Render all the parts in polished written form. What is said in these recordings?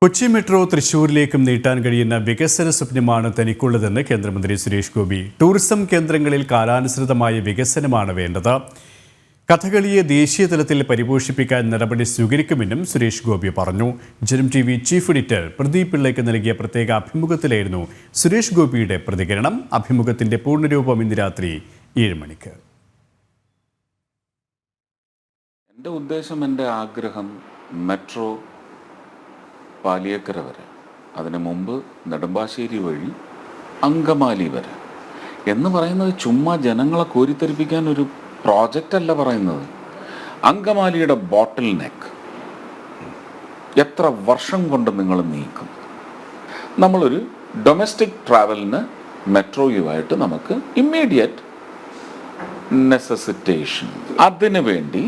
Kochi metro തൃശ്ശൂരിലേക്കും നീട്ടാൻ കഴിയുന്ന വികസന സ്വപ്നമാണ് തനിക്കുള്ളതെന്ന് കേന്ദ്രമന്ത്രി സുരേഷ് ഗോപി. ടൂറിസം കേന്ദ്രങ്ങളിൽ കാലാനുസൃതമായ വികസനമാണ് വേണ്ടത്. കഥകളിയെ ദേശീയ തലത്തിൽ പരിപോഷിപ്പിക്കാൻ നടപടി സ്വീകരിക്കുമെന്നും സുരേഷ് ഗോപി പറഞ്ഞു. ജനം TV ചീഫ് എഡിറ്റർ പ്രദീപ് പിള്ളയ്ക്ക് നൽകിയ പ്രത്യേക അഭിമുഖത്തിലായിരുന്നു സുരേഷ് ഗോപിയുടെ പ്രതികരണം. അഭിമുഖത്തിന്റെ പൂർണ്ണരൂപം ഇന്ന് രാത്രി 7 മണിക്ക്. എൻ്റെ ഉദ്ദേശം, എൻ്റെ ആഗ്രഹം മെട്രോ പാലിയേക്കര വരെ, അതിനു മുമ്പ് നെടുമ്പാശ്ശേരി വഴി അങ്കമാലി വരെ എന്ന് പറയുന്നത് ചുമ്മാ ജനങ്ങളെ കോരിത്തെരിപ്പിക്കാൻ ഒരു പ്രോജക്റ്റ് അല്ല പറയുന്നത്. അങ്കമാലിയുടെ ബോട്ടിൽ നെക്ക് എത്ര വർഷം കൊണ്ട് നിങ്ങൾ നീക്കും? നമ്മളൊരു ഡൊമസ്റ്റിക് ട്രാവലിന് മെട്രോയുമായിട്ട് നമുക്ക് ഇമ്മീഡിയറ്റ് നെസസിറ്റേഷൻ, അതിനു വേണ്ടി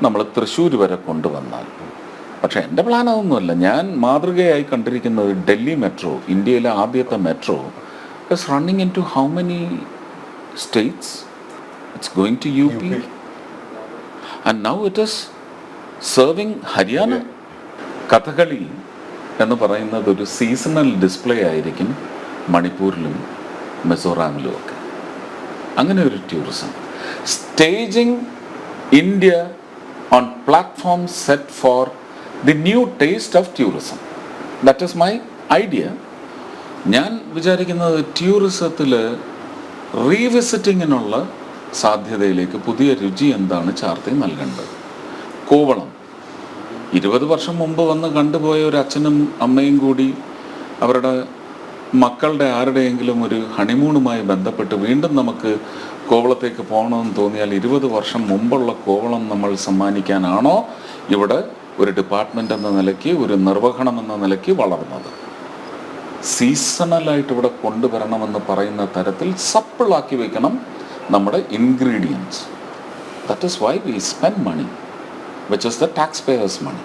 നമ്മൾ തൃശ്ശൂർ വരെ കൊണ്ടുവന്നാൽ, പക്ഷേ എൻ്റെ പ്ലാൻ അതൊന്നുമല്ല. ഞാൻ മാതൃകയായി കണ്ടിരിക്കുന്നത് ഡൽഹി മെട്രോ, ഇന്ത്യയിലെ ആദ്യത്തെ metro, is running in to how many states? It's going to UP and now it is serving Haryana. Kathakali എന്ന് പറയുന്നത് ഒരു സീസണൽ ഡിസ്പ്ലേ ആയിരിക്കും മണിപ്പൂരിലും മിസോറാമിലും ഒക്കെ. അങ്ങനെ ഒരു tourism staging India on platforms set for the new taste of tourism. That is my idea. ഞാൻ വിചാരിക്കുന്നത് ടൂറിസത്തിൽ റീവിസിറ്റിങ്ങിനുള്ള സാധ്യതയിലേക്ക് പുതിയ രുചി എന്താണ് ചാർത്തി നൽകേണ്ടത്. കോവളം 20 വർഷം മുമ്പ് വന്ന് കണ്ടുപോയ ഒരു അച്ഛനും അമ്മയും കൂടി അവരുടെ മക്കളുടെ ആരുടെയെങ്കിലും ഒരു ഹണിമൂണുമായി ബന്ധപ്പെട്ട് വീണ്ടും നമുക്ക് കോവളത്തേക്ക് പോകണമെന്ന് തോന്നിയാൽ 20 വർഷം മുമ്പുള്ള കോവളം നമ്മൾ സമ്മാനിക്കാനാണോ ഇവിടെ ഒരു ഡിപ്പാർട്ട്മെൻ്റ് എന്ന നിലയ്ക്ക്, ഒരു നിർവഹണം എന്ന നിലയ്ക്ക് വളർന്നത്? സീസണലായിട്ട് ഇവിടെ കൊണ്ടുവരണമെന്ന് പറയുന്ന തരത്തിൽ സപ്പിളാക്കി വെക്കണം നമ്മുടെ ingredients. That is why we spend money which is the tax payers money.